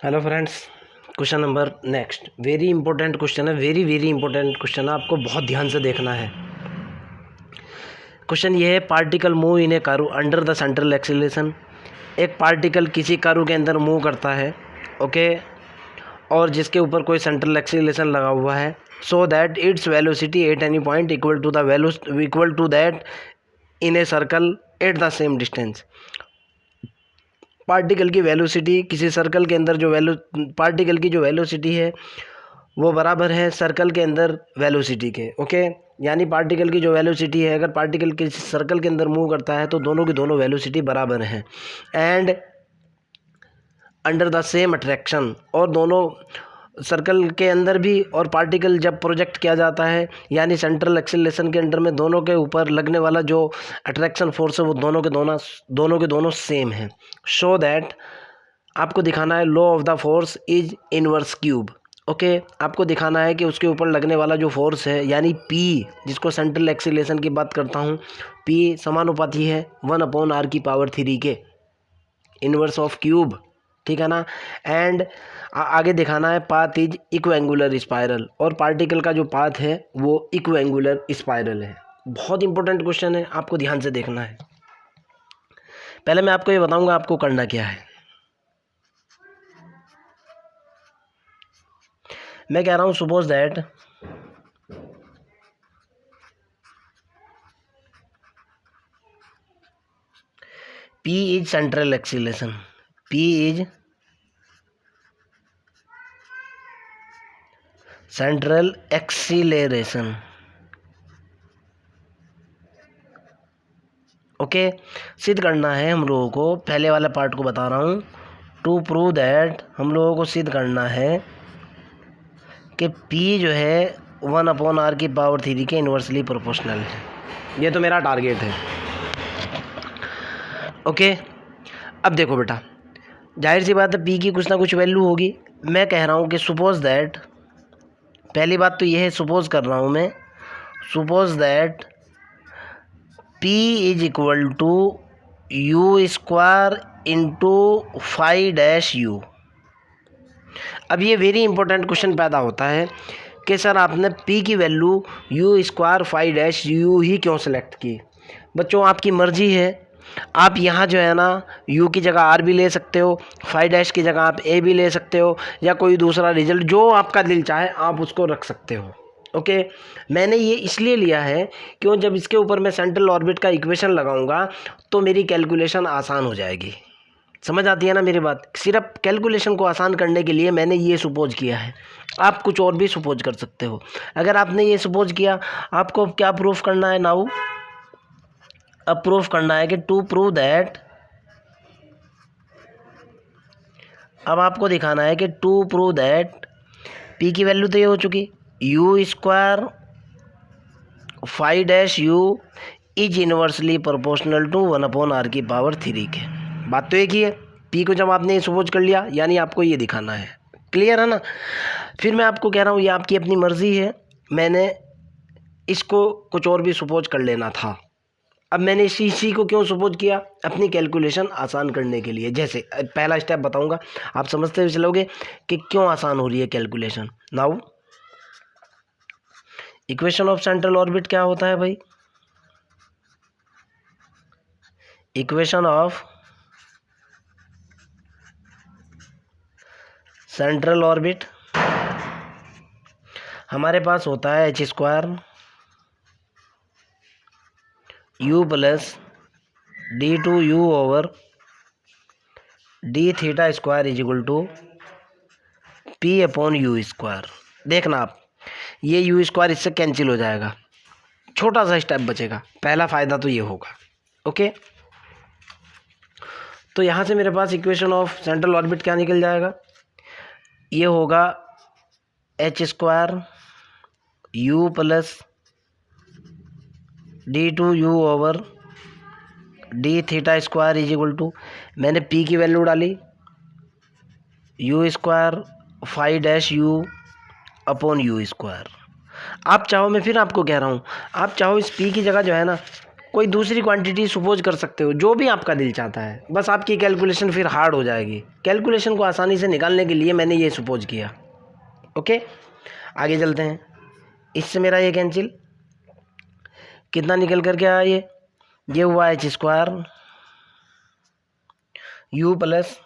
Hello friends, question number next very important question है। Very important question है, आपको बहुत ध्यान से देखना है। क्वेश्चन ये है, particle move in A Karu under the central acceleration. एक पार्टिकल किसी कारू के अंदर मूव करता है, ओके, और जिसके ऊपर कोई सेंट्रल एक्सीलरेशन लगा हुआ है, so that its velocity at any point equal to that in a circle at the same distance. Particle की वेलोसिटी किसी सर्कल के अंदर पार्टिकल की जो वेलोसिटी है वो बराबर है सर्कल के अंदर वेलोसिटी के, ओके। यानी पार्टिकल की जो वेलोसिटी है, अगर पार्टिकल किसी सर्कल के अंदर मूव करता है तो दोनों की दोनों वेलोसिटी बराबर हैं and under the same attraction. और दोनों सर्कल के अंदर भी और पार्टिकल जब प्रोजेक्ट किया जाता है, यानी सेंट्रल एक्सीलरेशन के अंडर में दोनों के ऊपर लगने वाला जो अट्रैक्शन फोर्स है वो दोनों के दोनों सेम है। शो दैट, आपको दिखाना है law of the force is inverse cube, okay. आपको दिखाना है कि उसके ऊपर लगने वाला जो फोर्स है यानी P, जिसको सेंट्रल एक्सीलरेशन की बात करता हूँ, P समानुपाती है 1/r³ के, इनवर्स ऑफ क्यूब, ठीक है ना। एंड आगे दिखाना है पाथ इज इक्वेंगुलर स्पाइरल, और पार्टिकल का जो पाथ है वो इक्वेंगुलर स्पाइरल है। बहुत इंपॉर्टेंट क्वेश्चन है, आपको ध्यान से देखना है। पहले मैं आपको ये बताऊंगा आपको करना क्या है। मैं कह रहा हूं suppose that P is central acceleration, P is central acceleration, okay. सिद्ध करना है हम लोगों को, पहले वाले पार्ट को बता रहा हूँ। टू प्रूव दैट, हम लोगों को सिद्ध करना है कि P जो है 1/r³ के इन्वर्सली प्रोपोर्शनल है। ये तो मेरा टारगेट है, ओके। अब देखो बेटा, जाहिर सी बात है P की कुछ ना कुछ वैल्यू होगी। मैं कह रहा हूँ कि सपोज दैट, पहली बात तो ये है, सपोज कर रहा हूँ मैं, suppose that P is equal to u² into φ-u। अब ये वेरी इंपॉर्टेंट क्वेश्चन पैदा होता है कि सर आपने P की वैल्यू u² φ-u ही क्यों सेलेक्ट की। बच्चों आपकी मर्जी है, आप यहाँ जो है ना u की जगह r भी ले सकते हो, φ' की जगह आप a भी ले सकते हो, या कोई दूसरा रिजल्ट जो आपका दिल चाहे आप उसको रख सकते हो, ओके। मैंने ये इसलिए लिया है क्यों, जब इसके ऊपर मैं सेंट्रल ऑर्बिट का इक्वेशन लगाऊंगा तो मेरी कैलकुलेशन आसान हो जाएगी। समझ आती है ना मेरी बात। सिर्फ कैलकुलेशन को आसान करने के लिए मैंने ये सपोज किया है। आप कुछ और भी सपोज कर सकते हो। अगर आपने ये सपोज किया, आपको क्या प्रूफ करना है नाउ, अब प्रूफ करना है कि टू प्रूव दैट, अब आपको दिखाना है कि टू प्रूव दैट P की वैल्यू तो ये हो चुकी, u² φ-u is inversely proportional to 1/r³ के। बात तो एक ही है। P को जब आपने सपोज कर लिया, यानी आपको ये दिखाना है, क्लियर है ना। फिर मैं आपको कह रहा हूँ ये आपकी अपनी मर्जी है, मैंने इसको कुछ और भी सपोज कर लेना था। अब मैंने इसी को क्यों सपोज किया, अपनी कैलकुलेशन आसान करने के लिए। जैसे पहला स्टेप बताऊंगा, आप समझते हुए चलोगे कि क्यों आसान हो रही है calculation. Now equation of central orbit क्या होता है भाई, इक्वेशन ऑफ सेंट्रल ऑर्बिट हमारे पास होता है h² u plus d2u over d θ² is equal to P/u²। देखना आप, ये u² इससे कैंसिल हो जाएगा, छोटा सा स्टेप बचेगा। पहला फ़ायदा तो ये होगा, ओके। तो यहाँ से मेरे पास इक्वेशन ऑफ सेंट्रल ऑर्बिट क्या निकल जाएगा, ये होगा h² u plus d2u over d θ² is equal to, मैंने P की वैल्यू डाली u² φ-u अपॉन u²। आप चाहो, मैं फिर आपको कह रहा हूँ, आप चाहो इस P की जगह जो है ना कोई दूसरी क्वांटिटी सपोज कर सकते हो, जो भी आपका दिल चाहता है, बस आपकी कैलकुलेशन फिर हार्ड हो जाएगी। कैलकुलेशन को आसानी से निकालने के लिए मैंने ये सपोज किया। ओके, आगे चलते हैं। इससे मेरा ये कैंसिल, कितना निकल कर के आया ये हुआ h square u plus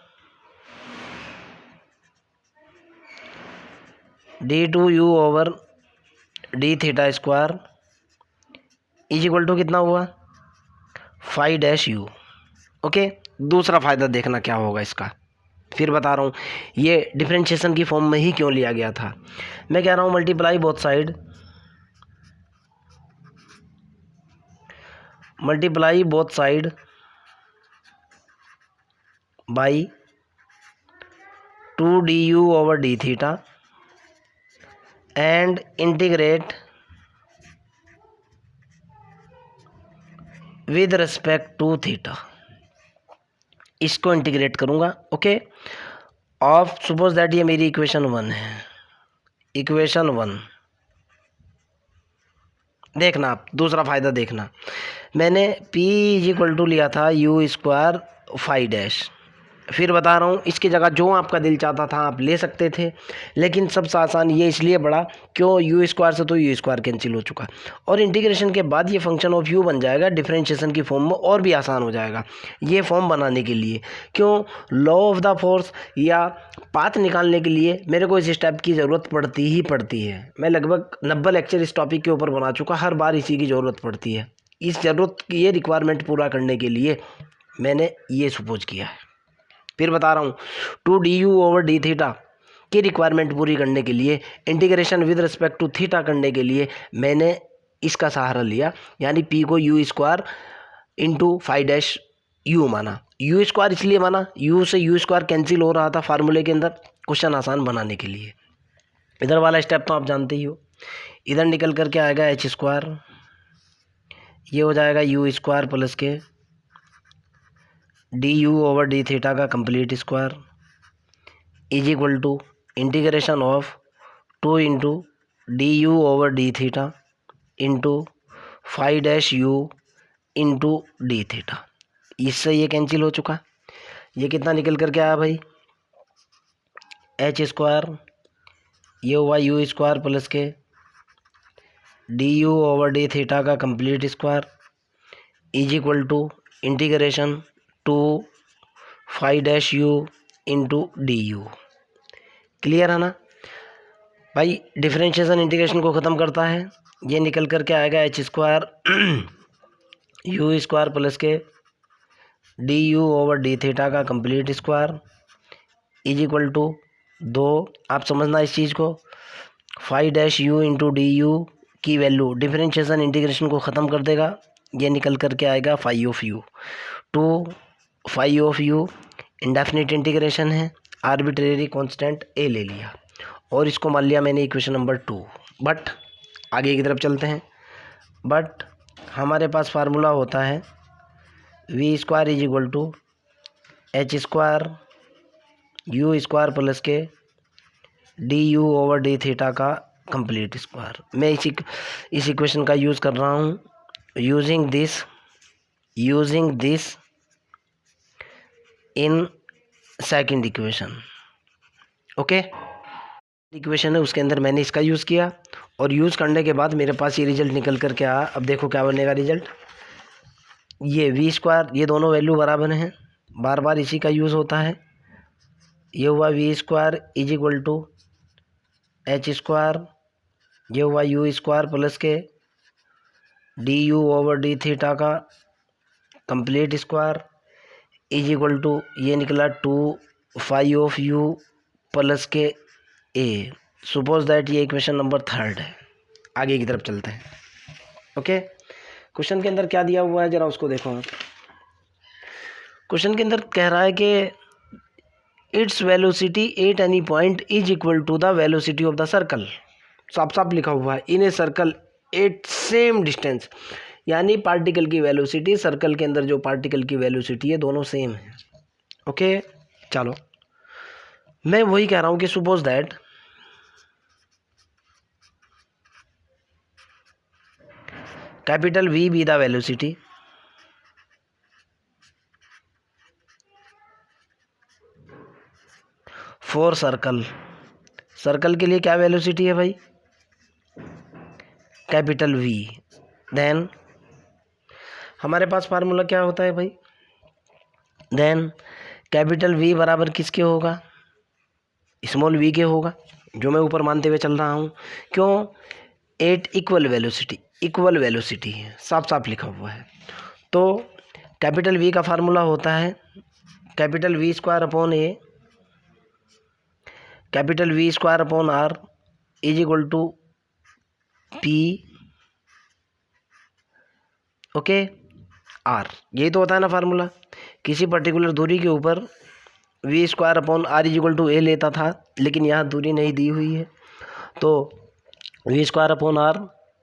d2u over d theta square is equal to कितना हुआ 5-u। ओके, दूसरा फ़ायदा देखना क्या होगा इसका, फिर बता रहा हूँ ये डिफरेंशिएशन की फॉर्म में ही क्यों लिया गया था। मैं कह रहा हूँ multiply both side by 2du over d theta and integrate with respect to theta. इसको इंटीग्रेट करूँगा। ओके, ऑफ सपोज दैट ये मेरी इक्वेशन 1 है। इक्वेशन 1 देखना, आप दूसरा फ़ायदा देखना, मैंने p इज इक्वल टू लिया था u स्क्वायर 5-। फिर बता रहा हूँ, इसकी जगह जो आपका दिल चाहता था आप ले सकते थे, लेकिन सबसे आसान ये इसलिए पड़ा क्यों, यू स्क्वायर से तो यू स्क्वायर कैंसिल हो चुका, और इंटीग्रेशन के बाद ये फंक्शन ऑफ यू बन जाएगा डिफरेंशिएशन की फॉर्म में, और भी आसान हो जाएगा ये फॉर्म बनाने के लिए। क्यों, लॉ ऑफ द फोर्स या पाथ निकालने के लिए मेरे को इस स्टेप की ज़रूरत पड़ती है। मैं लगभग 90 लेक्चर इस टॉपिक के ऊपर बना चुका, हर बार इसी की ज़रूरत पड़ती है। इस ज़रूरत की ये रिक्वायरमेंट पूरा करने के लिए मैंने ये सपोज किया है। फिर बता रहा हूँ 2du ओवर डी थीटा की रिक्वायरमेंट पूरी करने के लिए, integration with respect to theta करने के लिए मैंने इसका सहारा लिया, यानी p को u स्क्वायर इंटू 5-u माना। u स्क्वायर इसलिए माना, u से u स्क्वायर कैंसिल हो रहा था फार्मूले के अंदर, क्वेश्चन आसान बनाने के लिए। इधर वाला स्टेप तो आप जानते ही हो, इधर निकल करके आएगा एच स्क्वायर, ये हो जाएगा u स्क्वायर प्लस के du ओवर डी थीटा का complete square is equal to integration of 2 into du over d theta into 5-u into d theta. इससे ये कैंसिल हो चुका। ये कितना निकल करके आया भाई, एच स्क्वायर, ये हुआ यू स्क्वायर प्लस के du ओवर डी थीटा का complete square is equal to integration 5-u into du। Clear है ना भाई, डिफरेंशिएशन इंटीग्रेशन को ख़त्म करता है, ये निकल करके आएगा h square u square plus के du ओवर डी थीटा का complete square is equal to 2, आप समझना इस चीज़ को, 5-u इंटू du की वैल्यू डिफरेंशिएशन इंटीग्रेशन को ख़त्म कर देगा, ये निकल करके आएगा 5 टू 5 इंडेफिनिट इंटीग्रेशन है, आर्बिट्रेरी कांस्टेंट a ले लिया और इसको मान लिया मैंने इक्वेशन नंबर 2। बट आगे की तरफ चलते हैं। बट हमारे पास फार्मूला होता है v square is equal to h square u square plus के du ओवर डी थीटा का कंप्लीट स्क्वायर। मैं इस इक्वेशन का यूज़ कर रहा हूँ, using this in second equation. Okay, equation है उसके अंदर मैंने इसका यूज़ किया, और यूज़ करने के बाद मेरे पास ये रिजल्ट निकल कर के आया। अब देखो क्या बनेगा रिजल्ट, ये v स्क्वायर, ये दोनों वैल्यू बराबर हैं, बार बार इसी का यूज़ होता है। ये हुआ v square is equal to h square, ये हुआ u स्क्वायर प्लस के du ओवर डी थीटा का complete square is equal to, ये निकला 2 प्लस के a। सपोज दैट ये इक्वेशन नंबर 3 है। आगे की तरफ चलते हैं। ओके, क्वेश्चन के अंदर क्या दिया हुआ है जरा उसको देखो। क्वेश्चन के अंदर कह रहा है कि it's velocity at any point is equal to the velocity of the circle. साफ साफ लिखा हुआ है, in a circle at same distance, यानी पार्टिकल की वेलोसिटी, सर्कल के अंदर जो पार्टिकल की वेलोसिटी है दोनों सेम है। ओके, चलो मैं वही कह रहा हूँ कि suppose that capital V be the velocity, for circle, circle के लिए क्या वेलोसिटी है भाई, कैपिटल वी। देन हमारे पास फार्मूला क्या होता है भाई, देन कैपिटल वी बराबर किसके होगा, स्मॉल वी के होगा, जो मैं ऊपर मानते हुए चल रहा हूँ। क्यों, at equal velocity, equal velocity है, साफ साफ लिखा हुआ है। तो कैपिटल वी का फार्मूला होता है capital V square upon a, capital V square upon r is equal to p, okay, r. यही तो होता है ना फार्मूला। किसी पर्टिकुलर दूरी के ऊपर v square upon r is equal to a लेता था, लेकिन यहाँ दूरी नहीं दी हुई है, तो v square upon r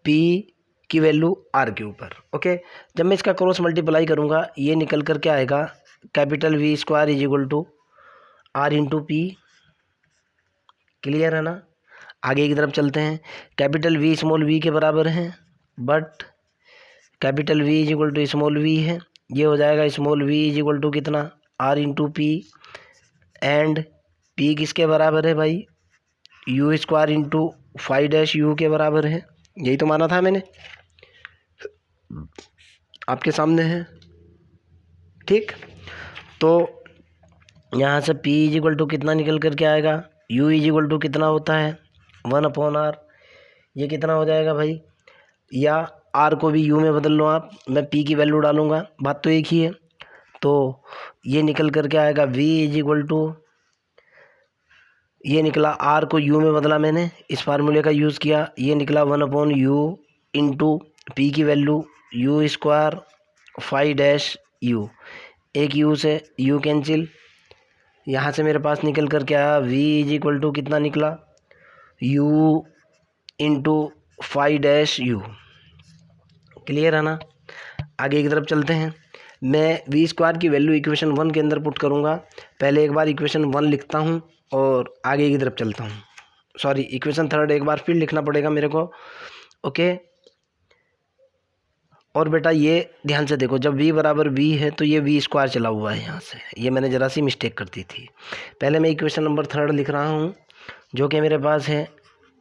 p की वैल्यू आर के ऊपर, ओके। जब मैं इसका क्रॉस मल्टीप्लाई करूँगा, ये निकल कर क्या आएगा, capital V square is equal to r into p. Clear है ना। आगे की तरफ चलते हैं। कैपिटल वी स्मॉल वी के बराबर है, but capital v is equal to small v है, ये हो जाएगा small v is equal to कितना, r into p. And p किसके बराबर है भाई, u square into five dash u के बराबर है। यही तो माना था मैंने, आपके सामने है, ठीक। तो यहाँ से P इज इक्वल टू कितना निकल कर के आएगा, U इज इक्वल टू कितना होता है, 1/r। ये कितना हो जाएगा भाई, या R को भी U में बदल लो आप, मैं P की वैल्यू डालूंगा, बात तो एक ही है। तो ये निकल कर के आएगा V इज इक्वल टू, ये निकला, R को U में बदला मैंने, इस फार्मूले का यूज़ किया, ये निकला 1/u इंटू P की वैल्यू U स्क्वायर 5-u, एक U से U कैंसिल, यहाँ से मेरे पास निकल कर क्या आया, V इज इक्वल टू कितना निकला, U इंटू 5-u। क्लियर है ना। आगे की तरफ चलते हैं। मैं V स्क्वायर की वैल्यू इक्वेशन 1 के अंदर पुट करूँगा। पहले एक बार इक्वेशन 1 लिखता हूँ और आगे की तरफ चलता हूँ। सॉरी, इक्वेशन 3 एक बार फिर लिखना पड़ेगा मेरे को, ओके। और बेटा ये ध्यान से देखो, जब v बराबर v है तो ये v स्क्वायर चला हुआ है यहाँ से, ये मैंने ज़रा सी मिस्टेक कर दी थी। पहले मैं इक्वेशन नंबर 3 लिख रहा हूँ, जो कि मेरे पास है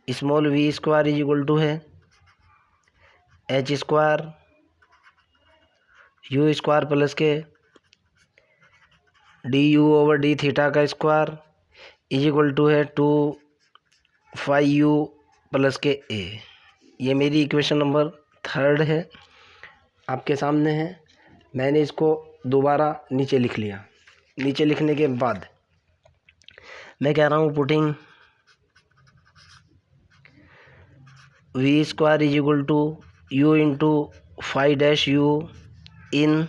small v square is equal to है h square u square plus के du ओवर d थीटा का स्क्वायर इज इक्वल टू है 2/5u प्लस के a। ये मेरी इक्वेशन नंबर 3 है, आपके सामने है। मैंने इसको दोबारा नीचे लिख लिया। नीचे लिखने के बाद मैं कह रहा हूँ putting v square is equal to u into 5-u in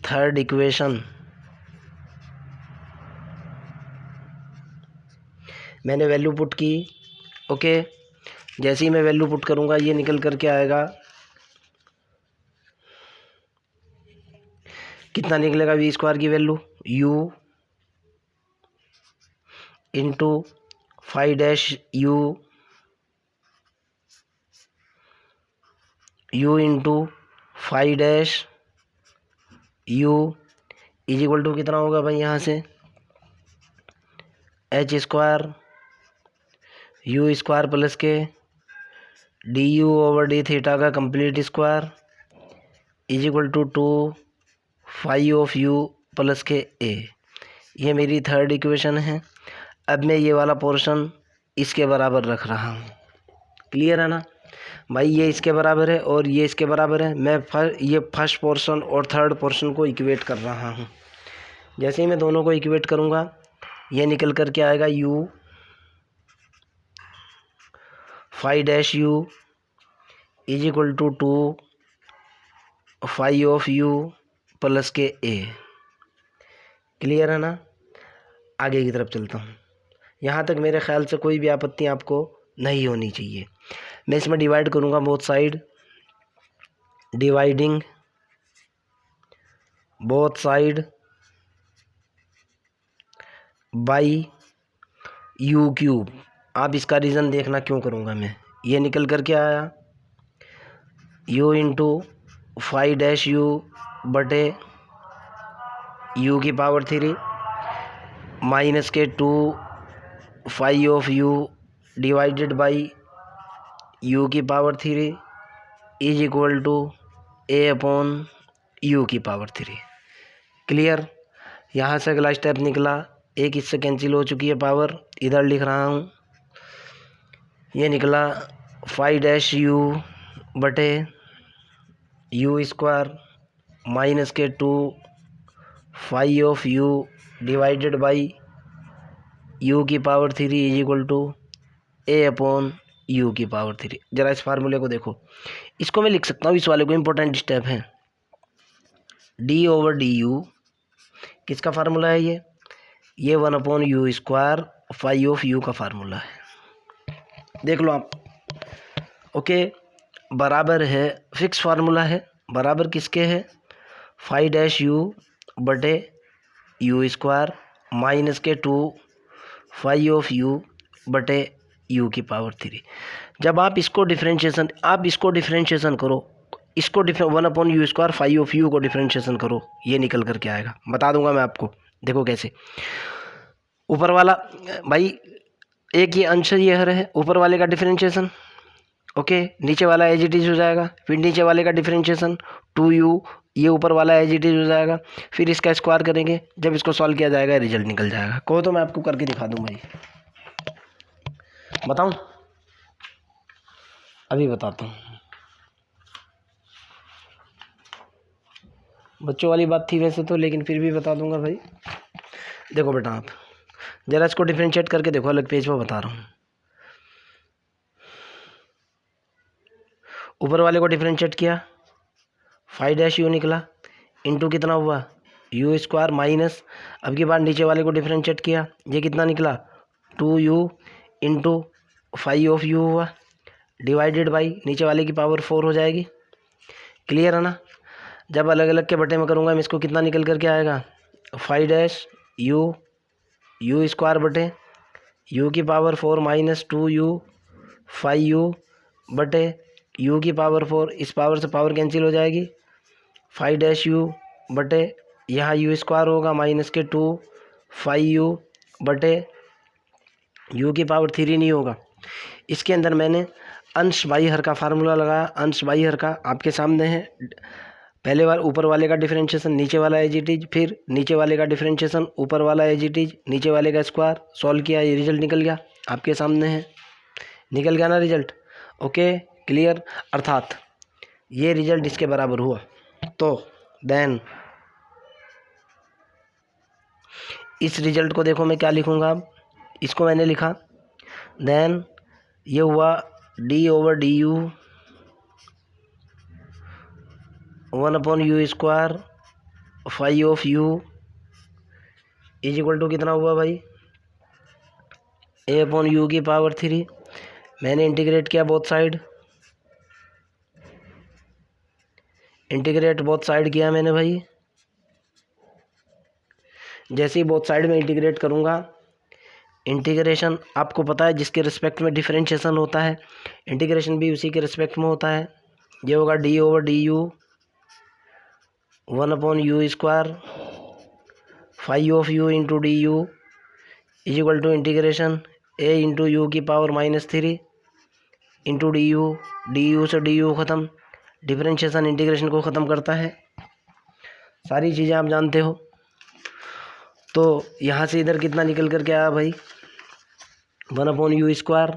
third equation. मैंने वैल्यू पुट की, ओके। जैसे ही मैं वैल्यू पुट करूँगा, ये निकल कर के आएगा, कितना निकलेगा वी स्क्वायर की value, u into 5-u, u into 5-u is equal to कितना होगा भाई, यहाँ से h square u square plus के du ओवर d थीटा का complete square is equal to 2/5 plus के a। ये मेरी थर्ड इक्वेशन है। अब मैं ये वाला पोर्शन इसके बराबर रख रहा हूँ। क्लियर है ना भाई, ये इसके बराबर है और ये इसके बराबर है। मैं ये फर्स्ट पोर्शन और थर्ड पोर्शन को इक्वेट कर रहा हूँ। जैसे ही मैं दोनों को इक्वेट करूँगा, ये निकल कर के आएगा u 5-u is equal to 2/5 plus के a। क्लियर है ना। आगे की तरफ चलता हूँ। यहाँ तक मेरे ख्याल से कोई भी आपत्ति आपको नहीं होनी चाहिए। मैं इसमें डिवाइड करूँगा both side, dividing both side by u cube. आप इसका रीज़न देखना क्यों करूँगा मैं। ये निकल कर क्या आया, u इंटू 5-u बटे u की पावर 3 माइनस के 2 phi of u divided by u की power 3 is equal to a upon u की पावर 3। क्लियर। यहाँ से अगला स्टेप निकला, एक इससे कैंसिल हो चुकी है पावर, इधर लिख रहा हूँ, ये निकला फाई डैश यू बटे यू स्क्वायर माइनस के 2 phi of u divided by u की power 3 is equal to a upon u की पावर 3। जरा इस फार्मूले को देखो, इसको मैं लिख सकता हूँ, इस वाले को, इंपॉर्टेंट स्टेप है, डी ओवर डी यू, किसका फार्मूला है ये 1 upon u square phi of u का फार्मूला है, देख लो आप। ओके, बराबर है, फिक्स फार्मूला है, बराबर किसके है, फाई डैश यू बटे यू स्क्वायर माइनस के 2 फाई ऑफ यू बटे यू की पावर 3। जब आप इसको डिफरेंशिएशन करो, इसको 1 upon u square phi of u को डिफरेंशिएशन करो, ये निकल कर के आएगा, बता दूंगा मैं आपको। देखो कैसे, ऊपर वाला भाई एक ये अंश ये है, ऊपर वाले का डिफरेंशिएशन, ओके, नीचे वाला एज इट इज हो जाएगा, फिर नीचे वाले का डिफरेंशिएशन 2u, ये ऊपर वाला एज इट इज हो जाएगा, फिर इसका स्क्वायर करेंगे, जब इसको सॉल्व किया जाएगा रिजल्ट निकल जाएगा। कहो तो मैं आपको करके दिखा दूं भाई, बताऊं, अभी बताता हूँ। बच्चों वाली बात थी वैसे तो, लेकिन फिर भी बता दूंगा भाई। देखो बेटा, आप जरा इसको डिफरेंशिएट करके देखो, अलग पेज पर बता रहा हूँ। ऊपर वाले को डिफरेंशिएट किया, फाई डैश यू निकला, इंटू कितना हुआ यू स्क्वायर माइनस, अब की बार नीचे वाले को डिफरेंशिएट किया, ये कितना निकला 2u into phi of u हुआ, डिवाइडेड बाई नीचे वाले की पावर 4 हो जाएगी। क्लियर है ना। जब अलग अलग के बटे में करूँगा मैं इसको, कितना निकल करके आएगा, फाई डैश यू स्क्वायर बटे यू की power 4 minus 2u phi u बटे यू की पावर 4, इस पावर से पावर कैंसिल हो जाएगी, फाई डैश यू बटे यहाँ यू स्क्वायर होगा माइनस के 2 फाई यू बटे यू की पावर 3 नहीं होगा। इसके अंदर मैंने अंश बाई हर का फार्मूला लगाया, अंश बाई हर का आपके सामने है। पहले बार ऊपर वाले का डिफरेंशिएशन, नीचे वाला एज इट इज, फिर नीचे वाले का डिफरेंशिएशन, ऊपर वाला एज इट इज, नीचे वाले का स्क्वायर, सॉल्व किया, ये रिजल्ट निकल गया, आपके सामने है, निकल गया ना रिजल्ट। Okay, clear. अर्थात ये रिजल्ट इसके बराबर हुआ, तो देन इस रिजल्ट को देखो मैं क्या लिखूँगा, अब इसको मैंने लिखा, देन ये हुआ d over d u 1 upon u square phi of u is equal to कितना हुआ भाई, ए अपॉन यू की पावर 3। मैंने इंटीग्रेट किया both side, integrate both side किया मैंने भाई। जैसे ही बोथ साइड में इंटीग्रेट करूँगा, इंटीग्रेशन आपको पता है जिसके रिस्पेक्ट में डिफरेंशिएशन होता है, इंटीग्रेशन भी उसी के रिस्पेक्ट में होता है। ये होगा d over d u 1 upon u square phi of u into d u is equal to integration a into u की पावर -3 इंटू डी यू से डी यू ख़त्म, डिफरेंशिएशन इंटीग्रेशन को ख़त्म करता है, सारी चीज़ें आप जानते हो। तो यहाँ से इधर कितना निकल कर के आया भाई, 1 अपॉन यू स्क्वायर,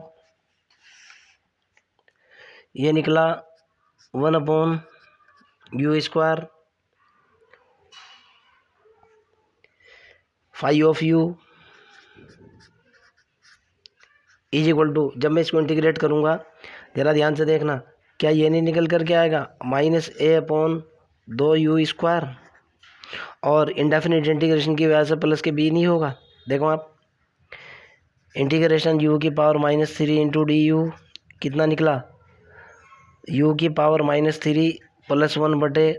ये निकला 1 upon u square phi of u is equal to, जब मैं इसको इंटीग्रेट करूँगा ज़रा ध्यान से देखना, क्या ये नहीं निकल करके आएगा -a अपॉन 2u स्क्वायर, और इंडेफिनिट इंटीग्रेशन की वजह से प्लस के b नहीं होगा। देखो आप, इंटीग्रेशन u की पावर -3 इंटू डी यू कितना निकला, u की पावर -3 प्लस 1 बटे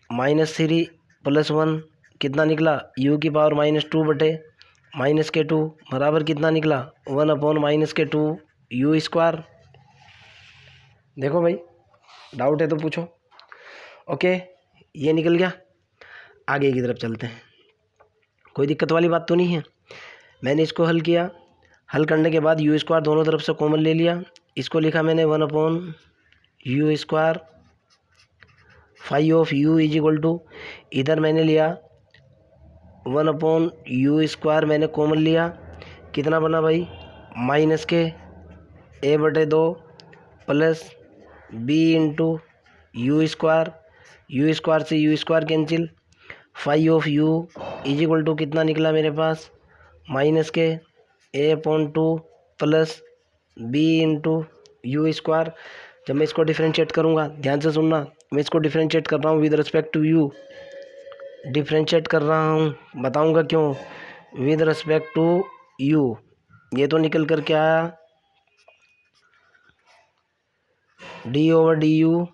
-3 प्लस 1 कितना निकला, u की पावर -2 बटे -2 बराबर कितना निकला, 1 अपॉन -2 यू स्क्वायर। देखो भाई, डाउट है तो पूछो। ओके, ये निकल गया, आगे की तरफ चलते हैं। कोई दिक्कत वाली बात तो नहीं है। मैंने इसको हल किया, हल करने के बाद यू स्क्वायर दोनों तरफ से कॉमन ले लिया, इसको लिखा मैंने 1/u²। Phi of u is equal to, इधर मैंने लिया 1/u² मैंने कॉमन लिया, कितना बना भाई, माइनस के a/2 plus b into u², u² से u² cancel, phi of u is equal to कितना निकला मेरे पास, माइनस के a/2 plus b into u²। जब मैं इसको डिफ्रेंशिएट करूँगा, ध्यान से सुनना, मैं इसको डिफ्रेंशिएट कर रहा हूँ with respect to u, differentiate कर रहा हूँ, बताऊँगा क्यों, विद रिस्पेक्ट टू u। ये तो निकल कर क्या आया, d/du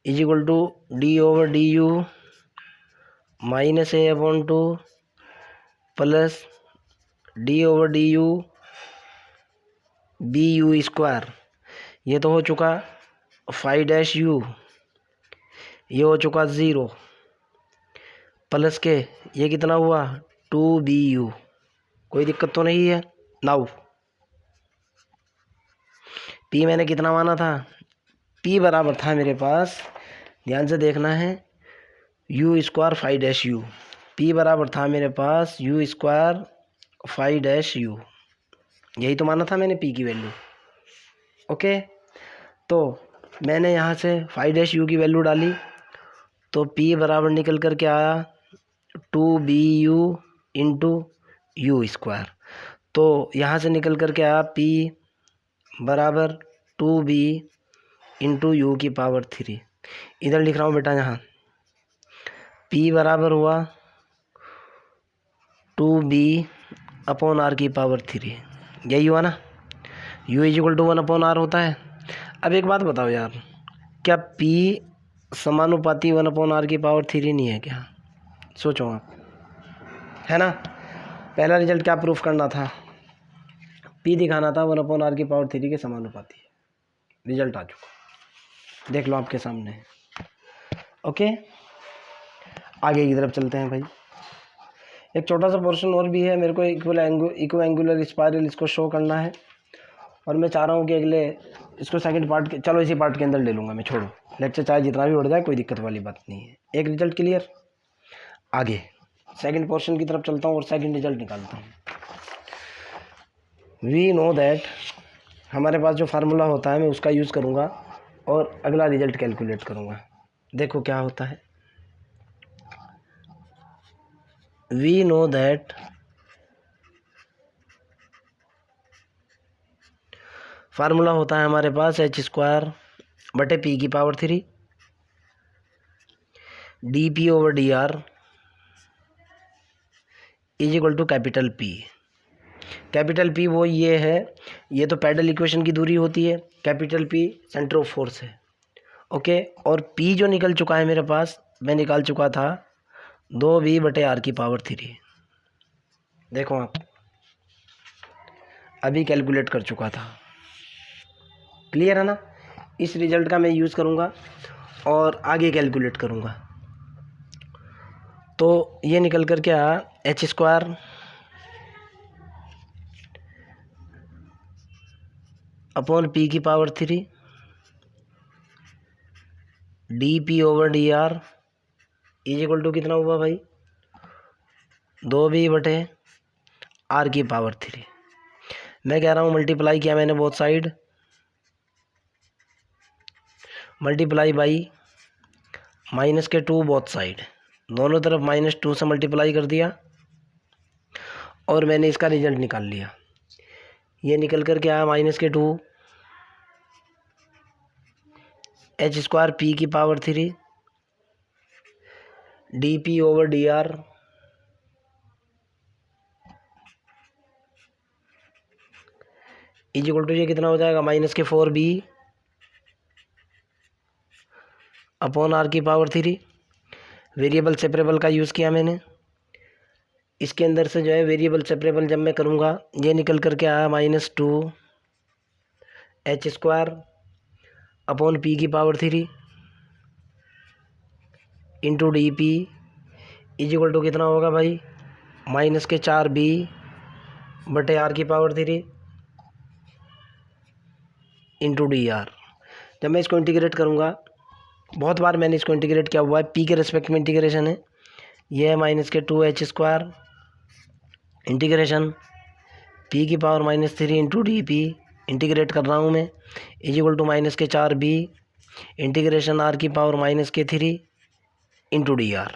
is equal to d/du minus a/2 plus d/du bu²। ये तो हो चुका φ', ये हो चुका 0 प्लस के ये कितना हुआ 2bu। कोई दिक्कत तो नहीं है। नाउ p मैंने कितना माना था, p बराबर था मेरे पास, ध्यान से देखना है, u² φ', p बराबर था मेरे पास u² φ', यही तो माना था मैंने p की वैल्यू। ओके, तो मैंने यहाँ से φ' की वैल्यू डाली, तो p बराबर निकल कर के आया 2bu इंटू u²। तो यहाँ से निकल कर के आया p बराबर 2b इंटू u⁻3। इधर लिख रहा हूँ बेटा, यहाँ p बराबर हुआ 2b/r⁻3, यही हुआ ना, u is equal to 1/r होता है। अब एक बात बताओ यार, क्या p समानुपाती 1/r⁻3 नहीं है क्या, सोचो आप, है ना। पहला रिजल्ट क्या प्रूफ करना था, p दिखाना था 1/r⁻3 के समानुपाती, रिजल्ट आ चुका, देख लो आपके सामने। ओके, आगे की तरफ चलते हैं भाई। एक छोटा सा पोर्शन और भी है, मेरे को इक्वल एंगुलर स्पाइरल इसको शो करना है, और मैं चाह रहा हूँ कि अगले इसको सेकंड पार्ट के, चलो इसी पार्ट के अंदर ले लूँगा मैं, छोड़ो लेक्चर चाहे जितना भी बढ़ जाए, कोई दिक्कत वाली बात नहीं है। एक रिजल्ट क्लियर, आगे सेकंड पोर्शन की तरफ चलता हूँ और सेकंड रिजल्ट निकालता हूँ। वी नो दैट, हमारे पास जो फार्मूला होता है मैं उसका यूज़ करूँगा और अगला रिजल्ट कैलकुलेट करूँगा। देखो क्या होता है, वी नो दैट फार्मूला होता है हमारे पास h²/p⁻3 dp/dr is equal to capital P। Capital P वो ये है, ये तो पैडल इक्वेशन की दूरी होती है, capital P centre of force है। ओके, और P जो निकल चुका है मेरे पास, मैं निकाल चुका था 2b/r⁻3। देखो आप, अभी कैलकुलेट कर चुका था, क्लियर है ना। इस रिजल्ट का मैं यूज़ करूँगा और आगे कैलकुलेट करूँगा। तो ये निकल कर क्या, h² upon p⁻3 dp/dr is equal to कितना हुआ भाई, 2b/r⁻3। मैं कह रहा हूँ मल्टीप्लाई किया मैंने both side, multiply by -2 both side, दोनों तरफ -2 से मल्टीप्लाई कर दिया, और मैंने इसका रिजल्ट निकाल लिया। ये निकल कर के आया -2 h² p⁻3 dp/dr is equal to, ये कितना हो जाएगा, -4b upon r⁻3। Variable separable का यूज़ किया मैंने, इसके अंदर से जो है वेरिएबल सेपरेबल जब मैं करूँगा, ये निकल कर के आया -2 h² upon p⁻3 into dp is equal to कितना होगा भाई, -4b बटे आर की पावर 3 इंटू डी आर। जब मैं इसको इंटीग्रेट करूँगा, बहुत बार मैंने इसको इंटीग्रेट किया हुआ है, पी के रेस्पेक्ट में इंटीग्रेशन है, ये है -2h² इंटीग्रेशन पी की power -3 into D P integrate कर रहा हूँ मैं, =-4b इंटीग्रेशन आर की पावर -3 इंटू डी आर।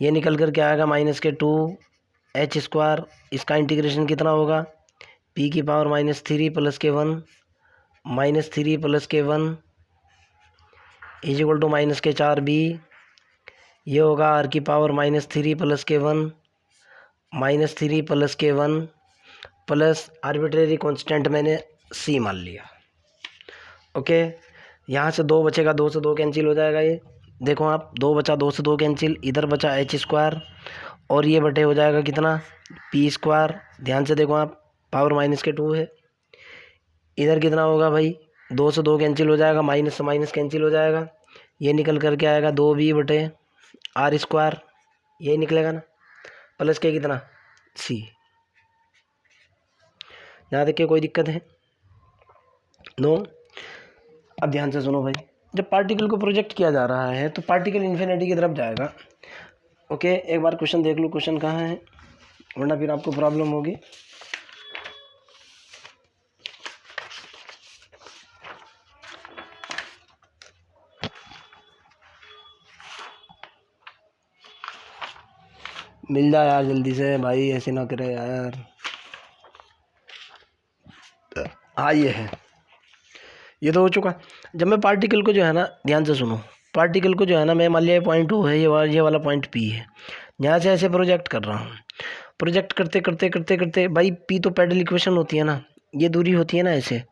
ये निकल कर क्या आएगा -2h²। इसका इंटीग्रेशन कितना होगा, पी की पावर -3 + k1 -3 + k1 =-4b। ये होगा आर की power -3 + k1 -3 + k1 plus arbitrary constant मैंने सी मान लिया। ओके, यहाँ से 2 बचेगा, 2 से 2 कैंसिल हो जाएगा। ये देखो आप, 2 बचा, 2 से 2 कैंसिल, इधर बचा h² और ये बटे हो जाएगा कितना, p²। ध्यान से देखो आप, पावर -2 है, इधर कितना होगा भाई, 2 से 2 कैंसिल हो जाएगा, माइनस से माइनस कैंसिल हो जाएगा, ये निकल करके आएगा 2b बटे r², यही निकलेगा ना, प्लस के कितना c। यहाँ देखिए कोई दिक्कत है, नो। अब ध्यान से सुनो भाई, जब पार्टिकल को प्रोजेक्ट किया जा रहा है तो पार्टिकल इन्फिनिटी की तरफ जाएगा। ओके, एक बार क्वेश्चन देख लो, क्वेश्चन कहाँ है, वरना फिर आपको प्रॉब्लम होगी। मिल जाए यार जल्दी से भाई, ऐसे ना करे यार। हाँ ये है, ये तो हो चुका। जब मैं पार्टिकल को जो है ना, ध्यान से सुनो, पार्टिकल को जो है ना, मैं मान लिया पॉइंट 2 है, ये वाला पॉइंट पी है, यहाँ से ऐसे प्रोजेक्ट कर रहा हूँ। प्रोजेक्ट करते करते करते करते भाई, पी तो पैडल इक्वेशन होती है ना, ये दूरी होती है ना ऐसे,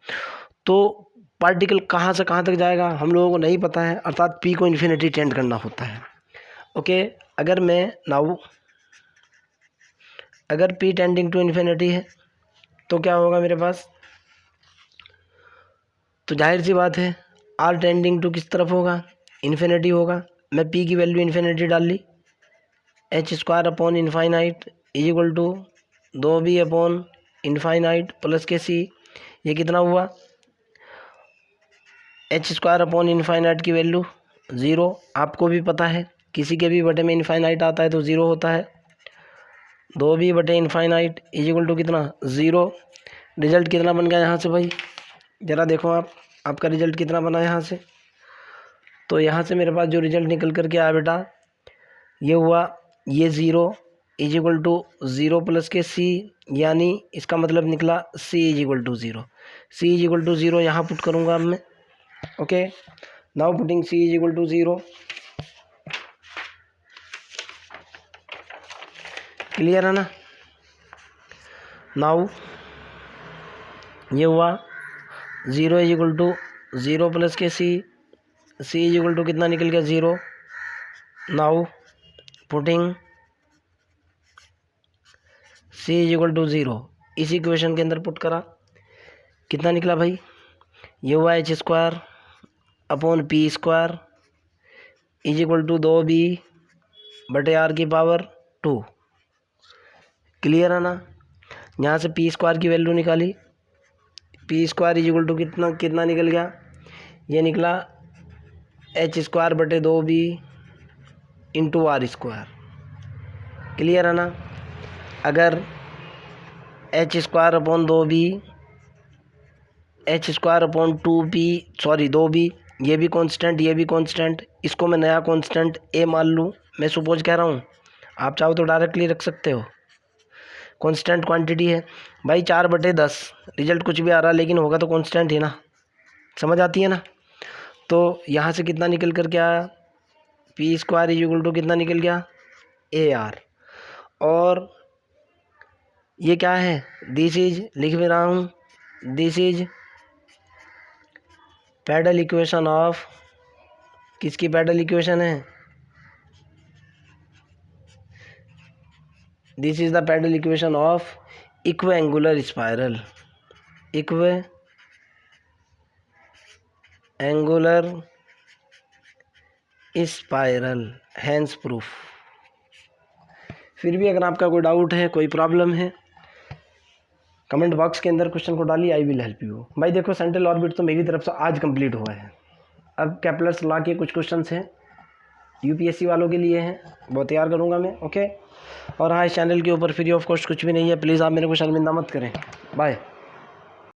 तो पार्टिकल कहाँ से कहाँ तक जाएगा हम लोगों को नहीं पता है, अर्थात पी को इन्फिनिटी टेंड करना होता है। ओके, अगर मैं नाउ अगर पी टेंडिंग टू इन्फिनिटी है तो क्या होगा मेरे पास, तो जाहिर सी बात है आर टेंडिंग टू किस तरफ होगा, इन्फिनिटी होगा। मैं पी की वैल्यू इन्फिनिटी डाल ली, h² = 2b/∞ प्लस के सी। ये कितना हुआ, h² की वैल्यू 0, आपको भी पता है, किसी के भी बटे में इनफाइनाइट आता है तो 0 होता है। 2b/∞ = कितना 0। रिजल्ट कितना बन गया यहाँ से भाई, ज़रा देखो आप, आपका रिजल्ट कितना बना यहाँ से। तो यहाँ से मेरे पास जो रिजल्ट निकल कर के आया बेटा, ये हुआ, ये 0 = 0 प्लस के c, यानी इसका मतलब निकला c = 0। c = 0 यहाँ पुट करूँगा अब मैं। Okay, now putting c = 0। Clear है ना। नाउ ये हुआ 0 = 0 प्लस के c = कितना निकल गया 0। नाउ पुटिंग c = 0 इसी इक्वेशन के अंदर पुट करा, कितना निकला भाई, ये हुआ h² / p² = 2b/r²। क्लियर है ना। यहाँ से p² की वैल्यू निकाली, p² = कितना कितना निकल गया, ये निकला h² बटे 2b इंटू r²। क्लियर है ना। अगर h² / 2b h² / 2p sorry 2b, ये भी कांस्टेंट ये भी कांस्टेंट, इसको मैं नया कांस्टेंट a मान लूँ, मैं सपोज कह रहा हूँ, आप चाहो तो डायरेक्टली रख सकते हो, कांस्टेंट क्वांटिटी है भाई 4/10। रिजल्ट कुछ भी आ रहा लेकिन होगा तो कांस्टेंट ही ना, समझ आती है ना। तो यहाँ से कितना निकल कर क्या आया, p² = कितना निकल गया ar। और ये क्या है, दिस इज, लिख भी रहा हूँ, this is pedal equation of, किसकी पैडल इक्वेशन है, this is the pedal equation of equiangular spiral, equiangular spiral, hence proof. फिर भी अगर आपका कोई डाउट है, कोई प्रॉब्लम है कमेंट बॉक्स के अंदर क्वेश्चन को डालिए, आई विल हेल्प यू। भाई देखो सेंट्रल ऑर्बिट तो मेरी तरफ से आज कंप्लीट हुआ है। अब केपलर्स लॉ के कुछ क्वेश्चंस हैं यूपीएससी वालों के लिए हैं, वो तैयार करूँगा मैं, ओके। और हाँ, इस चैनल के ऊपर फ्री ऑफ कॉस्ट कुछ भी नहीं है, प्लीज़ आप मेरे को शर्मिंदा मत करें। बाय।